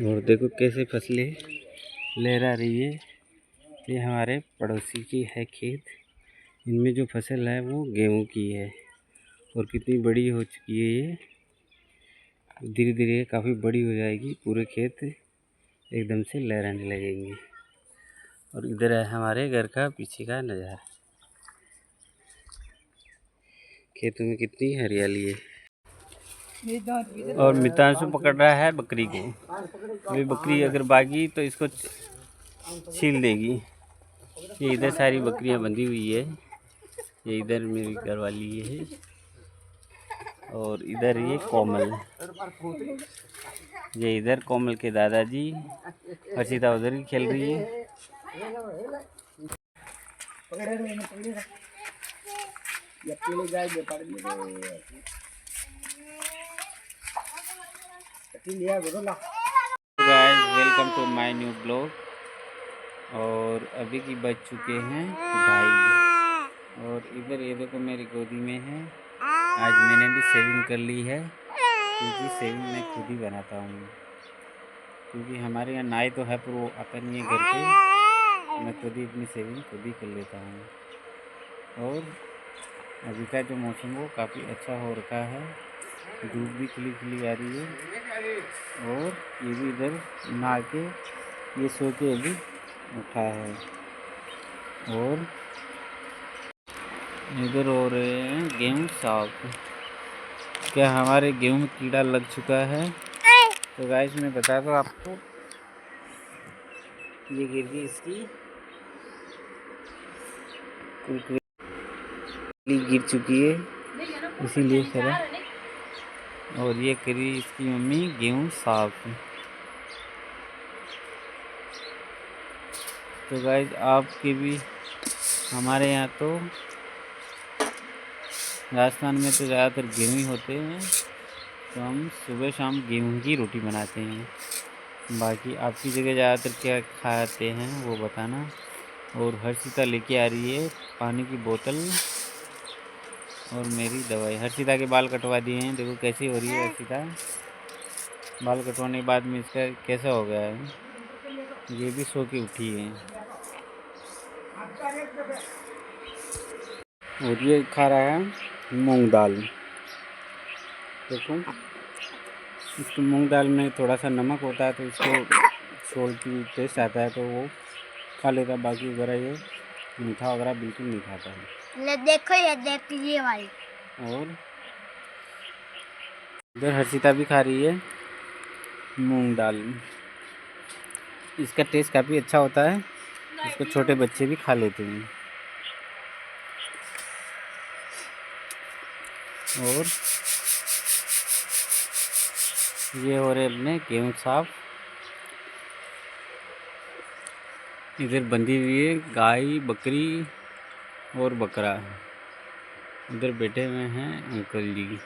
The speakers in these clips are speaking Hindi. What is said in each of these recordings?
और देखो कैसे फसलें लहरा रही है। ये हमारे पड़ोसी की है खेत। इनमें जो फसल है वो गेहूं की है और कितनी बड़ी हो चुकी है ये। धीरे धीरे काफ़ी बड़ी हो जाएगी, पूरे खेत एकदम से लहराने लगेंगे। और इधर है हमारे घर का पीछे का नज़ारा। खेतों में कितनी हरियाली है। और मितांशु पकड़ रहा है बकरी को। अभी बकरी अगर भागी तो इसको छील देगी। ये इधर सारी बकरियां बंधी हुई है। ये इधर मेरी घरवाली है और इधर ये कोमल। ये इधर कोमल के दादाजी। हर्षिता उधर ही खेल रही है। Guys, welcome to my new blog. और अभी की बज चुके हैं 2:30 और इधर ये देखो मेरी गोदी में है। आज मैंने भी सेविंग कर ली है क्योंकि सेविंग मैं खुद ही बनाता हूँ। क्योंकि हमारे यहाँ नाई तो है पर वो आता नहीं है घर पे। मैं खुद ही अपनी सेविंग खुद ही कर लेता हूँ। और अभी का जो मौसम वो काफ़ी अच्छा हो रखा है। धूप भी खिली खिली आ रही है। और ये भी इधर नहा के ये सो के अभी उठा है। और इधर हो रहे हैं गेहूँ साफ। क्या हमारे गेहूँ में कीड़ा लग चुका है? तो गाइस मैं बता दूं आपको, ये गिर गई इसकी कुरकुरी गिर चुकी है, इसीलिए करा। और ये करी इसकी मम्मी गेहूँ साफ। तो गाइस आपके भी, हमारे यहाँ तो राजस्थान में तो ज़्यादातर गेहूँ ही होते हैं। तो हम सुबह शाम गेहूँ की रोटी बनाते हैं। बाकी आपकी जगह ज़्यादातर क्या खाते हैं वो बताना। और हर्षिता लेके आ रही है पानी की बोतल और मेरी दवाई। हर्षिता के बाल कटवा दिए हैं, देखो कैसी हो रही है हर्षिता। बाल कटवाने के बाद में इसका कैसा हो गया है। ये भी सो के उठी है। और ये खा रहा है मूंग दाल। देखो इसको मूंग दाल में थोड़ा सा नमक होता है तो इसको सोल्टी टेस्ट आता है तो वो खा लेता। बाकी वगैरह ये मीठा वगैरह बिल्कुल नहीं खाता है। देखो ये देख ये वाली। और इधर हर्षिता भी खा रही है मूंग दाल। इसका टेस्ट काफ़ी अच्छा होता है, इसको छोटे बच्चे भी खा लेते हैं। और ये हो रहे अपने गेहूँ साफ। इधर बंधी हुई है गाय, बकरी और बकरा। इधर बैठे हुए हैं अंकल जी।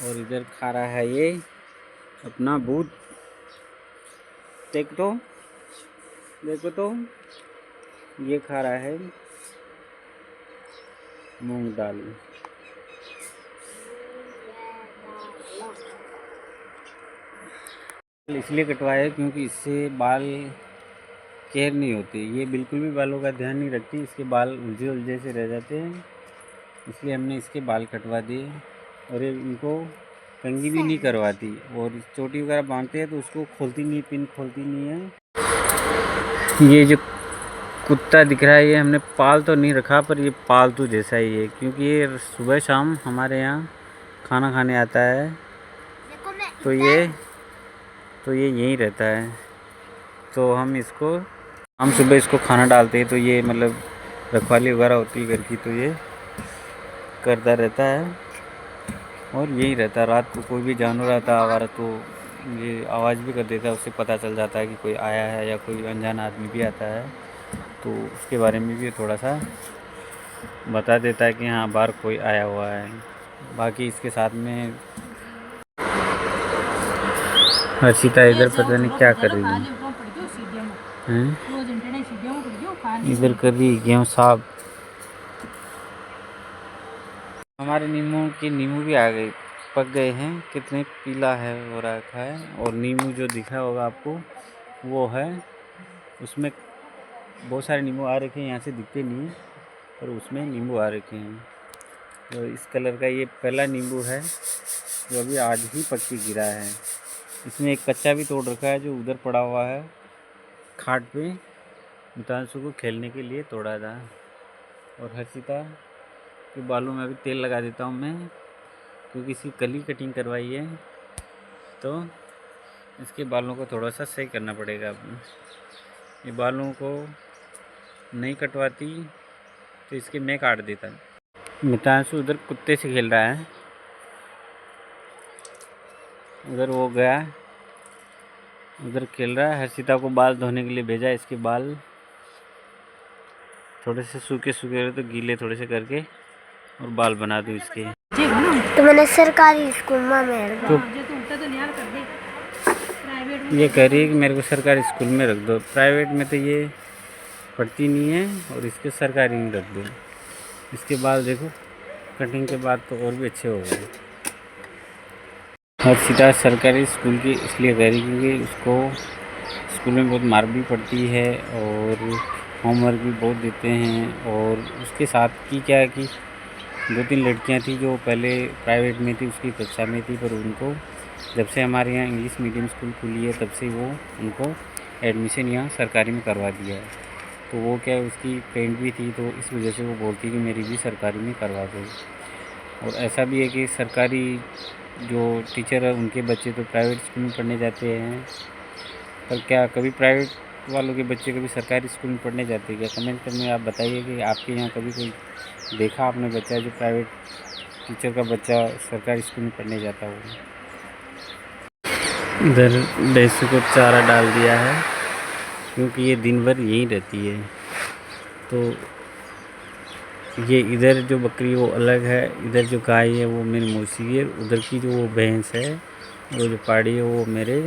और इधर खा रहा है ये अपना दूध। देखो तो ये खा रहा है मूंग दाल। इसलिए कटवाया है क्योंकि इससे बाल केयर नहीं होती। ये बिल्कुल भी बालों का ध्यान नहीं रखती, इसके बाल उलझे उलझे से रह जाते हैं। इसलिए हमने इसके बाल कटवा दिए। और ये इनको कंघी भी नहीं करवाती। और चोटी वगैरह बांधते हैं तो उसको खोलती नहीं, पिन खोलती नहीं है। ये जो कुत्ता दिख रहा है ये हमने पाल तो नहीं रखा पर ये पालतू जैसा ही है। क्योंकि ये सुबह शाम हमारे यहाँ खाना खाने आता है तो ये यहीं रहता है। तो हम सुबह इसको खाना डालते हैं तो ये मतलब रखवाली वगैरह होती है घर की तो ये करता रहता है। और यही रहता है। रात को कोई भी जानवर आता है आवारा तो ये आवाज़ भी कर देता है, उससे पता चल जाता है कि कोई आया है या कोई अनजान आदमी भी आता है तो उसके बारे में भी थोड़ा सा बता देता है कि हाँ बाहर कोई आया हुआ है। बाकी इसके साथ में हर्षिता इधर पता नहीं क्या कर रही है। इधर कर रही गेहूँ साफ। हमारे नींबू भी आ गई। पक गए हैं, कितने पीला है हो रखा है। और नींबू जो दिखा होगा आपको वो है, उसमें बहुत सारे नींबू आ रखे हैं, यहाँ से दिखते नहीं हैं पर उसमें नींबू आ रखे हैं। तो इस कलर का ये पहला नींबू है जो अभी आज ही पक के गिरा है। इसमें एक कच्चा भी तोड़ रखा है जो उधर पड़ा हुआ है खाट पे, मितांशु को खेलने के लिए तोड़ा था। और हर्षिता के बालों में अभी तेल लगा देता हूँ मैं, क्योंकि इसकी कली कटिंग करवाई है तो इसके बालों को थोड़ा सा सही करना पड़ेगा। अब ये बालों को नहीं कटवाती तो इसके मैं काट देता। मितांशु उधर कुत्ते से खेल रहा है, उधर वो गया, उधर खेल रहा है। हर्षिता को बाल धोने के लिए भेजा, इसके बाल थोड़े से सूखे सूखे रहे तो गीले थोड़े से करके और बाल बना दूँ इसके। तो मैंने सरकारी स्कूल में तो ये कह रही है कि मेरे को सरकारी स्कूल में रख दो, प्राइवेट में तो ये पढ़ती नहीं है और इसके सरकारी में रख दो। इसके बाल देखो कटिंग के बाद तो और भी अच्छे हो गए। हर्षिता सरकारी स्कूल की इसलिए कह रही क्योंकि उसको स्कूल में बहुत मार भी पड़ती है और होमवर्क भी बहुत देते हैं। और उसके साथ की क्या है कि 2-3 लड़कियां थी जो पहले प्राइवेट में थी, उसकी कक्षा में थी, पर उनको जब से हमारे यहाँ इंग्लिश मीडियम स्कूल खुली है तब से वो उनको एडमिशन यहाँ सरकारी में करवा दिया है। तो वो क्या है, उसकी फ्रेंड भी थी तो इस वजह से वो बोलती कि मेरी भी सरकारी में करवा दो। और ऐसा भी है कि सरकारी जो टीचर है उनके बच्चे तो प्राइवेट स्कूल में पढ़ने जाते हैं, पर क्या कभी प्राइवेट वालों के बच्चे कभी सरकारी स्कूल में पढ़ने जाते हैं क्या? कमेंट में आप बताइए कि आपके यहाँ कभी कोई देखा आपने बच्चा जो प्राइवेट टीचर का बच्चा सरकारी स्कूल में पढ़ने जाता हो। इधर भैंसों को चारा डाल दिया है क्योंकि ये दिन भर यहीं रहती है। तो ये इधर जो बकरी वो अलग है, इधर जो गाय है वो मेरी मौसी की है, उधर की जो वो भैंस है वो जो पाड़ी है वो मेरे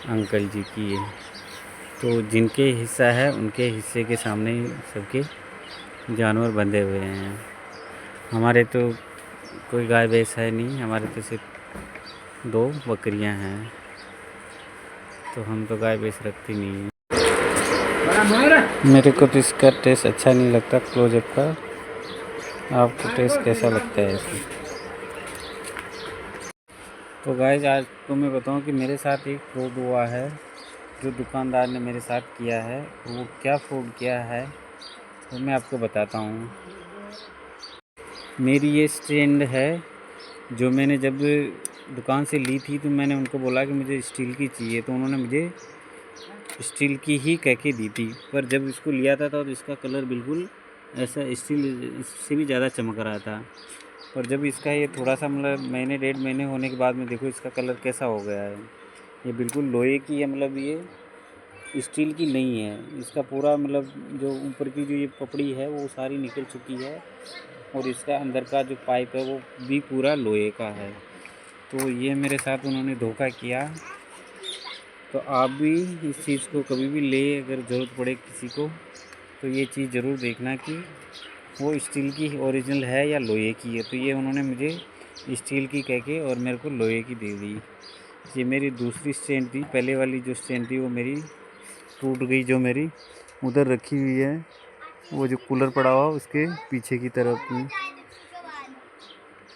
अंकल जी की है। तो जिनके हिस्सा है उनके हिस्से के सामने ही सबके जानवर बंधे हुए हैं। हमारे तो कोई गाय भैंस है नहीं, हमारे तो सिर्फ 2 बकरियां हैं, तो हम तो गाय भैंस रखती नहीं है। मेरे को तो इसका टेस्ट अच्छा नहीं लगता क्लोजअप का। आपको टेस्ट कैसा लगता है इसमें? तो गाइस आज तो मैं बताऊं कि मेरे साथ एक फ्रॉड हुआ है जो दुकानदार ने मेरे साथ किया है। वो क्या फ्रॉड किया है वो मैं आपको बताता हूँ। मेरी ये स्टैंड है जो मैंने जब दुकान से ली थी तो मैंने उनको बोला कि मुझे स्टील की चाहिए, तो उन्होंने मुझे स्टील की ही कह के दी थी। पर जब इसको लिया था तो इसका कलर बिल्कुल ऐसा स्टील इससे भी ज़्यादा चमक रहा था। पर जब इसका ये थोड़ा सा मतलब महीने 1.5 महीने होने के बाद में देखो इसका कलर कैसा हो गया है। ये बिल्कुल लोहे की है, मतलब ये स्टील की नहीं है। इसका पूरा मतलब जो ऊपर की जो ये पपड़ी है वो सारी निकल चुकी है और इसका अंदर का जो पाइप है वो भी पूरा लोहे का है। तो ये मेरे साथ उन्होंने धोखा किया। तो आप भी इस चीज़ को कभी भी ले अगर ज़रूरत पड़े किसी को तो ये चीज़ ज़रूर देखना कि वो स्टील की ओरिजिनल है या लोहे की है। तो ये उन्होंने मुझे स्टील की कह के और मेरे को लोहे की दे दी। ये मेरी दूसरी स्टैंड थी, पहले वाली जो स्टैंड थी वो मेरी टूट गई, जो मेरी उधर रखी हुई है वो जो कूलर पड़ा हुआ उसके पीछे की तरफ में।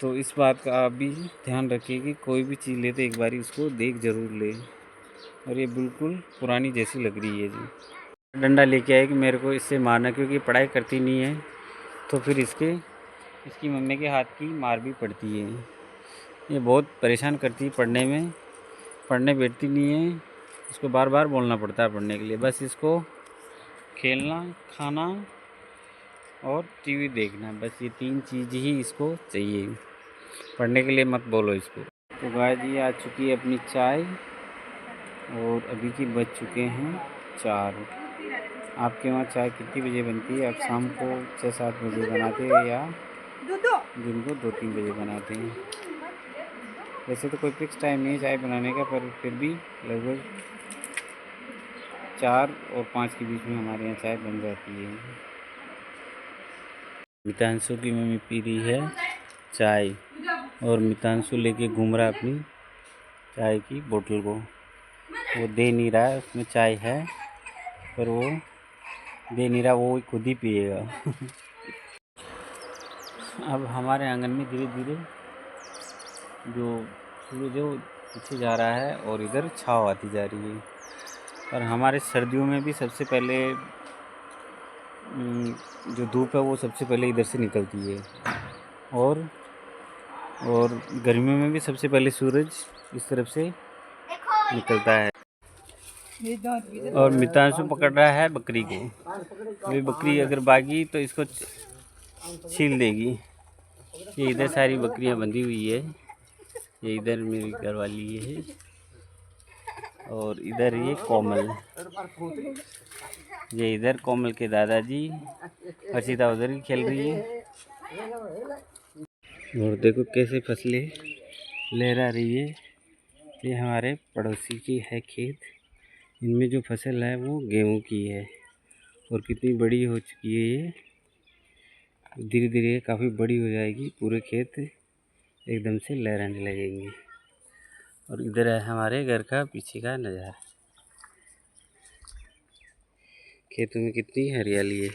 तो इस बात का आप भी ध्यान रखिए कि कोई भी चीज़ ले तो एक बारी उसको देख ज़रूर ले। और ये बिल्कुल पुरानी जैसी लग रही है जी। डंडा लेके आए कि मेरे को इससे मारना, क्योंकि पढ़ाई करती नहीं है तो फिर इसकी मम्मी के हाथ की मार भी पड़ती है। ये बहुत परेशान करती है पढ़ने में, पढ़ने बैठती नहीं है, इसको बार बार बोलना पड़ता है पढ़ने के लिए। बस इसको खेलना, खाना और टीवी देखना, बस ये 3 चीज़ ही इसको चाहिए। पढ़ने के लिए मत बोलो इसको। तो गाय जी आ चुकी है अपनी चाय और अभी की बज चुके हैं 4। आपके वहाँ चाय कितनी बजे बनती है? आप शाम को 6-7 बजे बनाते हैं या दिन को 2-3 बजे बनाते हैं? वैसे तो कोई फिक्स टाइम नहीं है चाय बनाने का, पर फिर भी लगभग 4 और 5 के बीच में हमारे यहाँ चाय बन जाती है। मितांशु की मम्मी पी रही है चाय। और मितांशु लेके घूम रहा है अपनी चाय की बोतल को। वो दे नहीं रहा है, उसमें चाय है पर वो दे नहीं रहा, वो खुद ही पिएगा। अब हमारे आंगन में धीरे धीरे जो सूरज है वो पीछे जा रहा है और इधर छाँव आती जा रही है। और हमारे सर्दियों में भी सबसे पहले जो धूप है वो सबसे पहले इधर से निकलती है, और गर्मियों में भी सबसे पहले सूरज इस तरफ से निकलता है। और मितांशु पकड़ रहा है बकरी को। अभी बकरी अगर भागी तो इसको छील देगी। ये इधर सारी बकरियां बंधी हुई है, ये इधर मेरी घरवाली ये है, और इधर ये कोमल, ये इधर कोमल के दादाजी, हर्षिता उधर ही खेल रही है। और देखो कैसे फसलें लहरा रही है। ये हमारे पड़ोसी की है खेत, इनमें जो फसल है वो गेहूं की है और कितनी बड़ी हो चुकी है ये। धीरे धीरे काफ़ी बड़ी हो जाएगी, पूरे खेत एकदम से लहराने लगेंगे। और इधर है हमारे घर का पीछे का नज़ारा, खेतों में कितनी हरियाली है।